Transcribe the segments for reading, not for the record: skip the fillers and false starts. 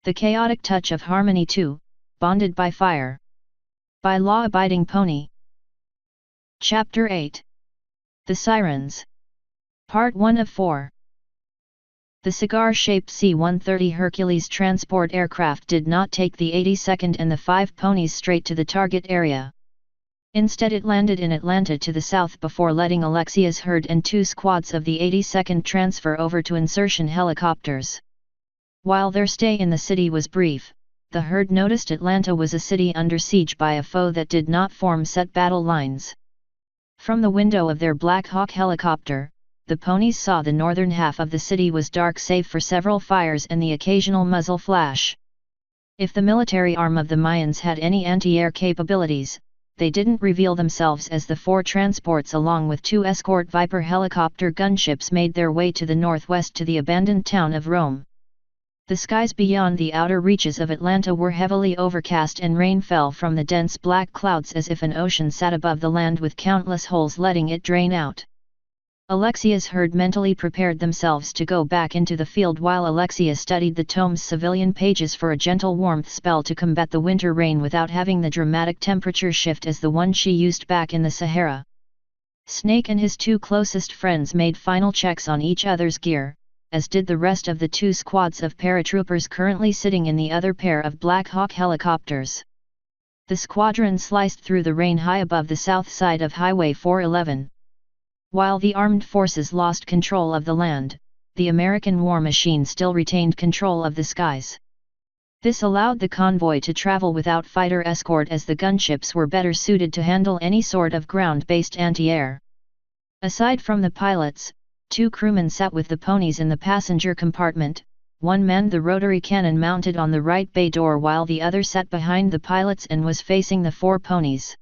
The chaotic touch of harmony too, bonded by fire. By law-abiding pony. Chapter 8. The Sirens. Part 1 of 4. The cigar-shaped C-130 Hercules transport aircraft did not take the 82nd and the 5 ponies straight to the target area. Instead it landed in Atlanta to the south before letting Alexia's herd and 2 squads of the 82nd transfer over to insertion helicopters. While their stay in the city was brief, the herd noticed Atlanta was a city under siege by a foe that did not form set battle lines. From the window of their Black Hawk helicopter, the ponies saw the northern half of the city was dark save for several fires and the occasional muzzle flash. If the military arm of the Mayans had any anti-air capabilities, they didn't reveal themselves as the 4 transports along with 2 escort Viper helicopter gunships made their way to the northwest to the abandoned town of Rome. The skies beyond the outer reaches of Atlanta were heavily overcast and rain fell from the dense black clouds as if an ocean sat above the land with countless holes letting it drain out. Alexia's herd mentally prepared themselves to go back into the field while Alexia studied the tome's civilian pages for a gentle warmth spell to combat the winter rain without having the dramatic temperature shift as the one she used back in the Sahara. Snake and his 2 closest friends made final checks on each other's gear, as did the rest of the 2 squads of paratroopers currently sitting in the other pair of Black Hawk helicopters. The squadron sliced through the rain high above the south side of Highway 411. While the armed forces lost control of the land, the American war machine still retained control of the skies. This allowed the convoy to travel without fighter escort as the gunships were better suited to handle any sort of ground-based anti-air. Aside from the pilots, 2 crewmen sat with the ponies in the passenger compartment, one manned the rotary cannon mounted on the right bay door while the other sat behind the pilots and was facing the 4 ponies.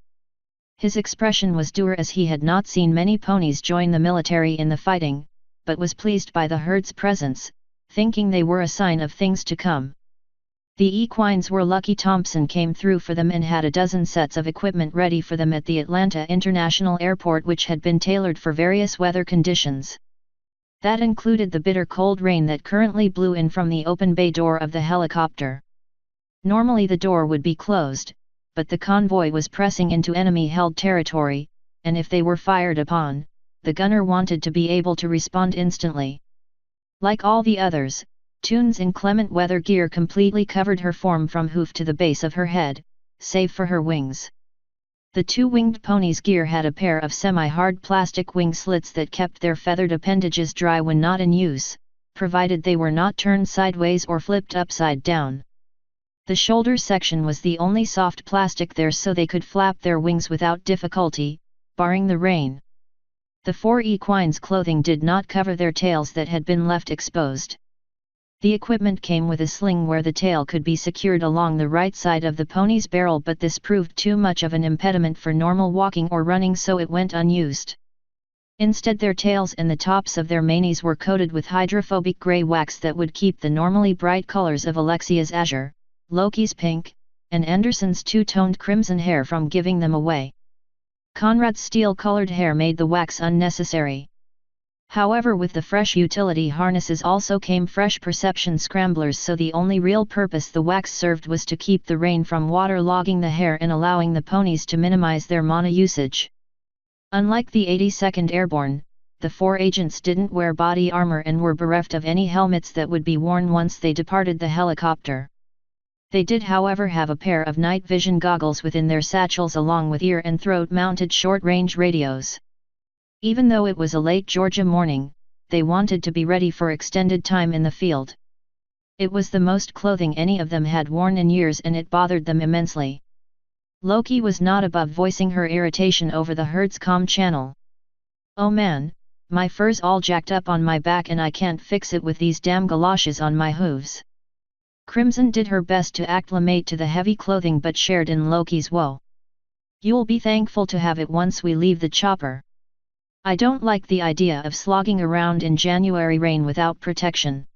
His expression was dour as he had not seen many ponies join the military in the fighting, but was pleased by the herd's presence, thinking they were a sign of things to come. The equines were lucky Thompson came through for them and had a dozen sets of equipment ready for them at the Atlanta International Airport which had been tailored for various weather conditions. That included the bitter cold rain that currently blew in from the open bay door of the helicopter. Normally the door would be closed, but the convoy was pressing into enemy-held territory, and if they were fired upon, the gunner wanted to be able to respond instantly. Like all the others, Toon's inclement weather gear completely covered her form from hoof to the base of her head, save for her wings. The 2 winged ponies' gear had a pair of semi-hard plastic wing slits that kept their feathered appendages dry when not in use, provided they were not turned sideways or flipped upside down. The shoulder section was the only soft plastic there so they could flap their wings without difficulty, barring the rain. The 4 equines' clothing did not cover their tails that had been left exposed. The equipment came with a sling where the tail could be secured along the right side of the pony's barrel, but this proved too much of an impediment for normal walking or running, so it went unused. Instead, their tails and the tops of their manes were coated with hydrophobic gray wax that would keep the normally bright colors of Alexia's azure, Loki's pink, and Anderson's 2-toned crimson hair from giving them away. Conrad's steel-colored hair made the wax unnecessary. However, with the fresh utility harnesses also came fresh perception scramblers, so the only real purpose the wax served was to keep the rain from waterlogging the hair and allowing the ponies to minimize their mana usage. Unlike the 82nd Airborne, the 4 agents didn't wear body armor and were bereft of any helmets that would be worn once they departed the helicopter. They did, however, have a pair of night vision goggles within their satchels along with ear and throat-mounted short-range radios. Even though it was a late Georgia morning, they wanted to be ready for extended time in the field. It was the most clothing any of them had worn in years and it bothered them immensely. Loki was not above voicing her irritation over the herd's comm channel. "Oh man, my fur's all jacked up on my back and I can't fix it with these damn galoshes on my hooves." Crimson did her best to acclimate to the heavy clothing but shared in Loki's woe. "You'll be thankful to have it once we leave the chopper. I don't like the idea of slogging around in January rain without protection."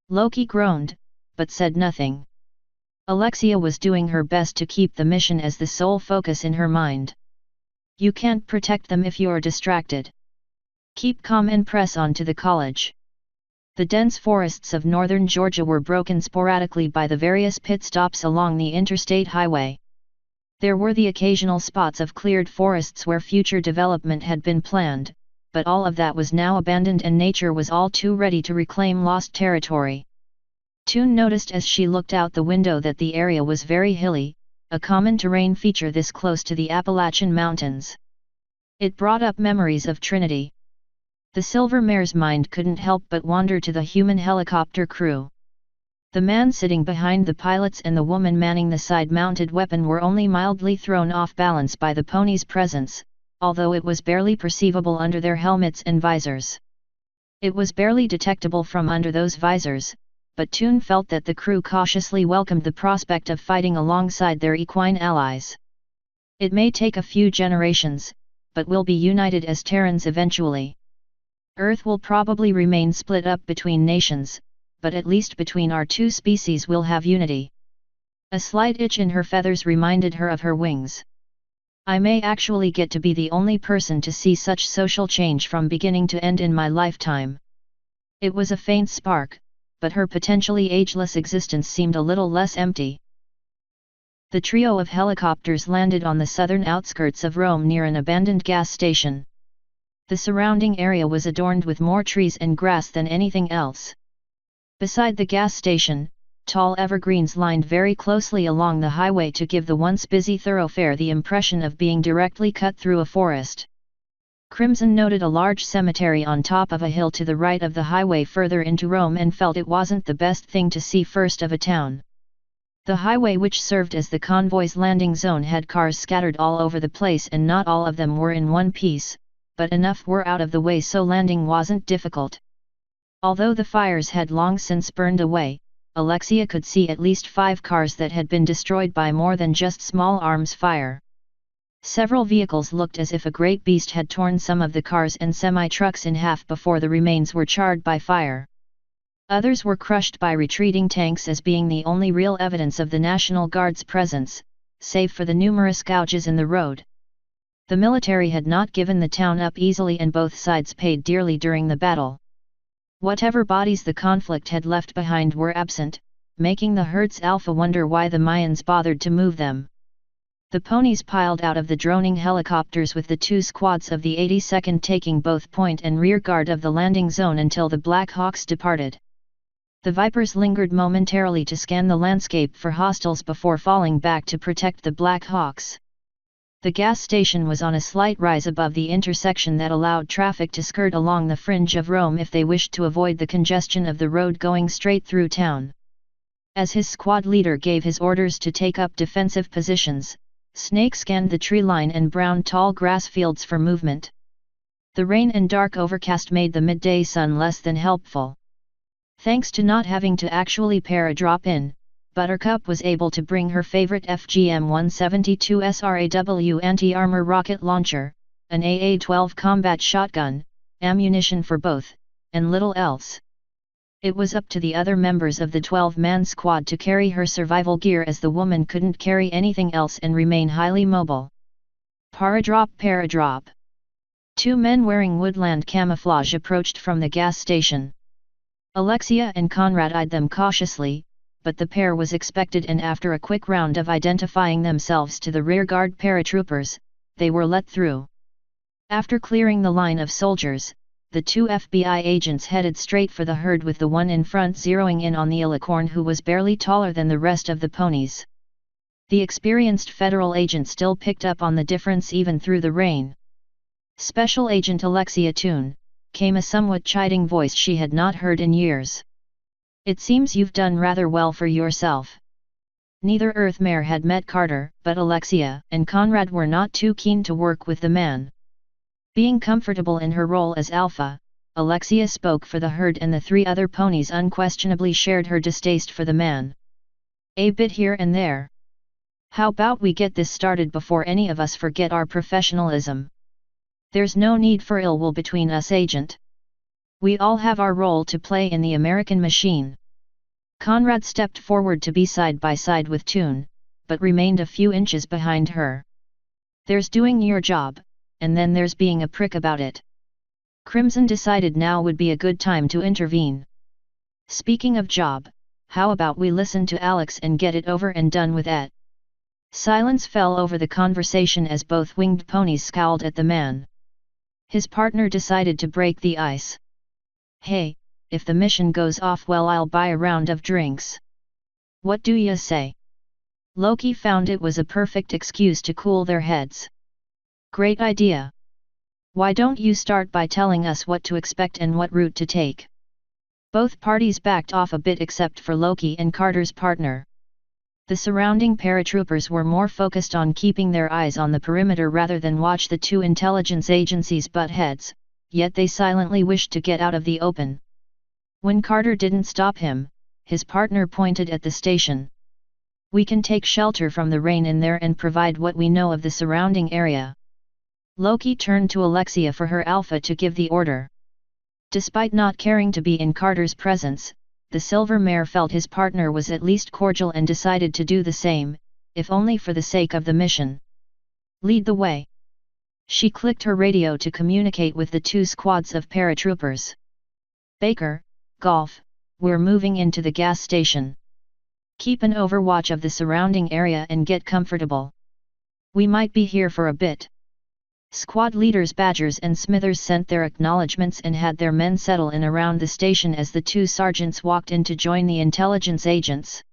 Loki groaned, but said nothing. Alexia was doing her best to keep the mission as the sole focus in her mind. "You can't protect them if you're distracted. Keep calm and press on to the college." The dense forests of northern Georgia were broken sporadically by the various pit stops along the interstate highway. There were the occasional spots of cleared forests where future development had been planned, but all of that was now abandoned and nature was all too ready to reclaim lost territory. Toon noticed as she looked out the window that the area was very hilly, a common terrain feature this close to the Appalachian Mountains. It brought up memories of Trinity. The Silver Mare's mind couldn't help but wander to the human helicopter crew. The man sitting behind the pilots and the woman manning the side-mounted weapon were only mildly thrown off balance by the pony's presence, although it was barely perceivable under their helmets and visors. It was barely detectable from under those visors, but Toon felt that the crew cautiously welcomed the prospect of fighting alongside their equine allies. It may take a few generations, but we'll be united as Terrans eventually. Earth will probably remain split up between nations, but at least between our two species we'll have unity. A slight itch in her feathers reminded her of her wings. I may actually get to be the only person to see such social change from beginning to end in my lifetime. It was a faint spark, but her potentially ageless existence seemed a little less empty. The trio of helicopters landed on the southern outskirts of Rome near an abandoned gas station. The surrounding area was adorned with more trees and grass than anything else. Beside the gas station, tall evergreens lined very closely along the highway to give the once busy thoroughfare the impression of being directly cut through a forest. Crimson noted a large cemetery on top of a hill to the right of the highway further into Rome and felt it wasn't the best thing to see first of a town. The highway, which served as the convoy's landing zone, had cars scattered all over the place and not all of them were in one piece, but enough were out of the way so landing wasn't difficult. Although the fires had long since burned away, Alexia could see at least 5 cars that had been destroyed by more than just small arms fire. Several vehicles looked as if a great beast had torn some of the cars and semi-trucks in half before the remains were charred by fire. Others were crushed by retreating tanks as being the only real evidence of the National Guard's presence, save for the numerous gouges in the road. The military had not given the town up easily and both sides paid dearly during the battle. Whatever bodies the conflict had left behind were absent, making the Hertz Alpha wonder why the Mayans bothered to move them. The ponies piled out of the droning helicopters with the 2 squads of the 82nd taking both point and rear guard of the landing zone until the Black Hawks departed. The Vipers lingered momentarily to scan the landscape for hostiles before falling back to protect the Black Hawks. The gas station was on a slight rise above the intersection that allowed traffic to skirt along the fringe of Rome if they wished to avoid the congestion of the road going straight through town. As his squad leader gave his orders to take up defensive positions, Snake scanned the tree line and brown tall grass fields for movement. The rain and dark overcast made the midday sun less than helpful. Thanks to not having to actually pair a drop-in, Buttercup was able to bring her favorite FGM-172 SRAW anti-armor rocket launcher, an AA-12 combat shotgun, ammunition for both, and little else. It was up to the other members of the 12-man squad to carry her survival gear as the woman couldn't carry anything else and remain highly mobile. Paradrop, paradrop. 2 men wearing woodland camouflage approached from the gas station. Alexia and Conrad eyed them cautiously, but the pair was expected and after a quick round of identifying themselves to the rearguard paratroopers, they were let through. After clearing the line of soldiers, the 2 FBI agents headed straight for the herd with the one in front zeroing in on the Alicorn who was barely taller than the rest of the ponies. The experienced federal agent still picked up on the difference even through the rain. Special Agent Alexia Toon, came a somewhat chiding voice she had not heard in years. It seems you've done rather well for yourself. Neither Earthmare had met Carter, but Alexia and Conrad were not too keen to work with the man. Being comfortable in her role as Alpha, Alexia spoke for the herd and the 3 other ponies unquestionably shared her distaste for the man. A bit here and there. How about we get this started before any of us forget our professionalism? There's no need for ill will between us, Agent. We all have our role to play in the American machine. Conrad stepped forward to be side by side with Toon, but remained a few inches behind her. There's doing your job, and then there's being a prick about it. Crimson decided now would be a good time to intervene. Speaking of job, how about we listen to Alex and get it over and done with it? Silence fell over the conversation as both winged ponies scowled at the man. His partner decided to break the ice. Hey, if the mission goes off well, I'll buy a round of drinks. What do ya say? Loki found it was a perfect excuse to cool their heads. Great idea. Why don't you start by telling us what to expect and what route to take? Both parties backed off a bit except for Loki and Carter's partner. The surrounding paratroopers were more focused on keeping their eyes on the perimeter rather than watch the two intelligence agencies butt heads, yet they silently wished to get out of the open. When Carter didn't stop him, his partner pointed at the station. We can take shelter from the rain in there and provide what we know of the surrounding area. Loki turned to Alexia for her alpha to give the order. Despite not caring to be in Carter's presence, the Silver Mare felt his partner was at least cordial and decided to do the same, if only for the sake of the mission. Lead the way. She clicked her radio to communicate with the two squads of paratroopers. Baker, Golf, we're moving into the gas station. Keep an overwatch of the surrounding area and get comfortable. We might be here for a bit. Squad leaders Badgers and Smithers sent their acknowledgements and had their men settle in around the station as the two sergeants walked in to join the intelligence agents.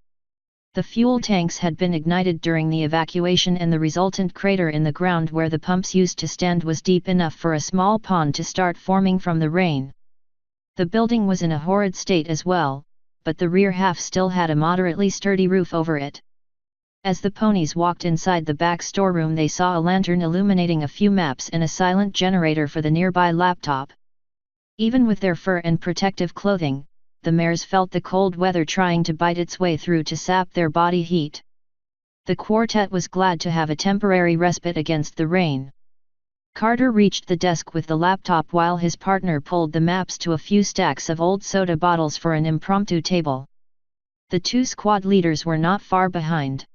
The fuel tanks had been ignited during the evacuation and the resultant crater in the ground where the pumps used to stand was deep enough for a small pond to start forming from the rain. The building was in a horrid state as well, but the rear half still had a moderately sturdy roof over it. As the ponies walked inside the back storeroom, they saw a lantern illuminating a few maps and a silent generator for the nearby laptop. Even with their fur and protective clothing, the mares felt the cold weather trying to bite its way through to sap their body heat. The quartet was glad to have a temporary respite against the rain. Carter reached the desk with the laptop while his partner pulled the maps to a few stacks of old soda bottles for an impromptu table. The two squad leaders were not far behind.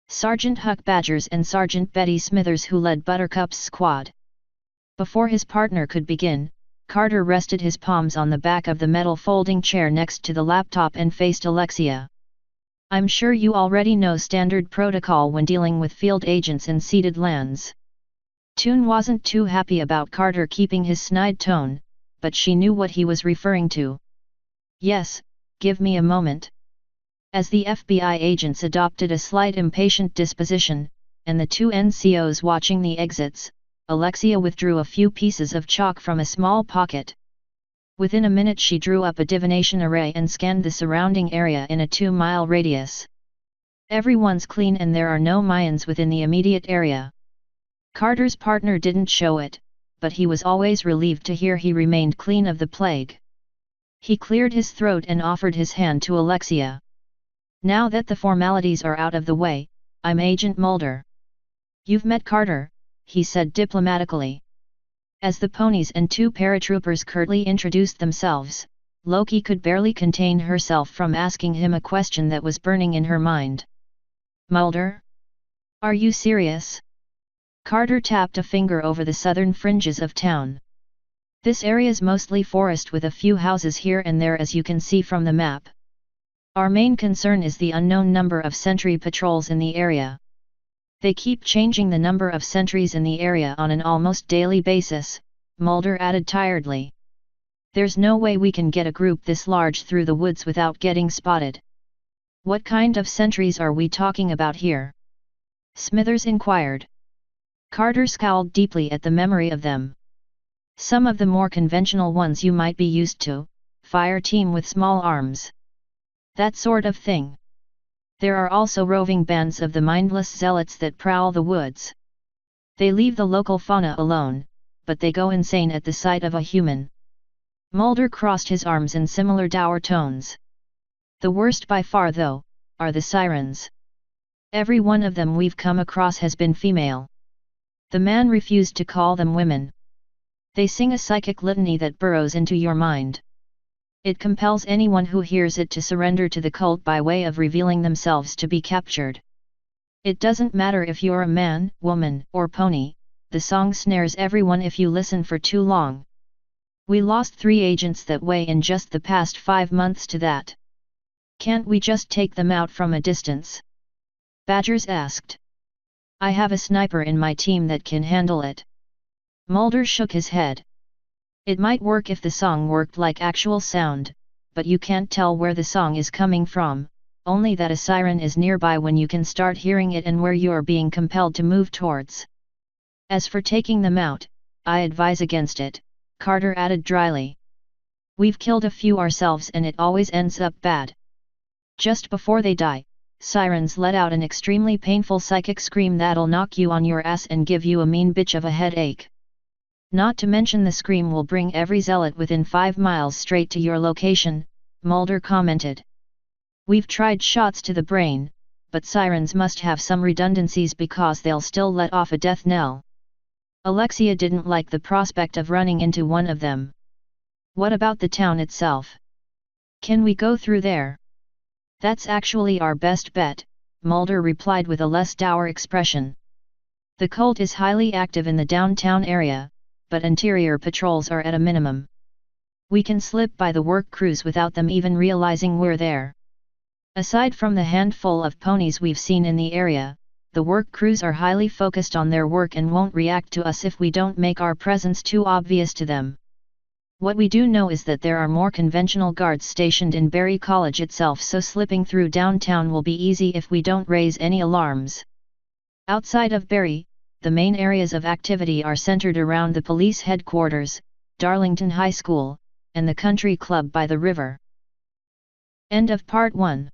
Sergeant Huck Badgers and Sergeant Betty Smithers, who led Buttercup's squad. Before his partner could begin, Carter rested his palms on the back of the metal folding chair next to the laptop and faced Alexia. I'm sure you already know standard protocol when dealing with field agents in ceded lands. Toon wasn't too happy about Carter keeping his snide tone, but she knew what he was referring to. Yes, give me a moment. As the FBI agents adopted a slight impatient disposition, and the two NCOs watching the exits, Alexia withdrew a few pieces of chalk from a small pocket. Within a minute she drew up a divination array and scanned the surrounding area in a 2-mile radius. Everyone's clean and there are no Mayans within the immediate area. Carter's partner didn't show it, but he was always relieved to hear he remained clean of the plague. He cleared his throat and offered his hand to Alexia. Now that the formalities are out of the way, I'm Agent Mulder. You've met Carter, he said diplomatically. As the ponies and two paratroopers curtly introduced themselves, Loki could barely contain herself from asking him a question that was burning in her mind. Mulder? Are you serious? Carter tapped a finger over the southern fringes of town. This area's mostly forest with a few houses here and there, as you can see from the map. Our main concern is the unknown number of sentry patrols in the area. They keep changing the number of sentries in the area on an almost daily basis, Mulder added tiredly. There's no way we can get a group this large through the woods without getting spotted. What kind of sentries are we talking about here? Smithers inquired. Carter scowled deeply at the memory of them. Some of the more conventional ones you might be used to, fire team with small arms. That sort of thing. There are also roving bands of the mindless zealots that prowl the woods. They leave the local fauna alone, but they go insane at the sight of a human. Mulder crossed his arms in similar dour tones. The worst by far, though, are the Sirens. Every one of them we've come across has been female. The man refused to call them women. They sing a psychic litany that burrows into your mind. It compels anyone who hears it to surrender to the cult by way of revealing themselves to be captured. It doesn't matter if you're a man, woman, or pony, the song snares everyone if you listen for too long. We lost 3 agents that way in just the past 5 months to that. Can't we just take them out from a distance? Badgers asked. I have a sniper in my team that can handle it. Mulder shook his head. It might work if the song worked like actual sound, but you can't tell where the song is coming from, only that a siren is nearby when you can start hearing it and where you are being compelled to move towards. As for taking them out, I advise against it, Carter added dryly. We've killed a few ourselves and it always ends up bad. Just before they die, Sirens let out an extremely painful psychic scream that'll knock you on your ass and give you a mean bitch of a headache. Not to mention the scream will bring every zealot within 5 miles straight to your location, Mulder commented. We've tried shots to the brain, but sirens must have some redundancies because they'll still let off a death knell. Alexia didn't like the prospect of running into one of them. What about the town itself? Can we go through there? That's actually our best bet, Mulder replied with a less dour expression. The cult is highly active in the downtown area, but interior patrols are at a minimum. We can slip by the work crews without them even realizing we're there. Aside from the handful of ponies we've seen in the area, the work crews are highly focused on their work and won't react to us if we don't make our presence too obvious to them. What we do know is that there are more conventional guards stationed in Berry College itself, so slipping through downtown will be easy if we don't raise any alarms. Outside of Berry, the main areas of activity are centered around the police headquarters, Darlington High School, and the country club by the river. End of Part 1.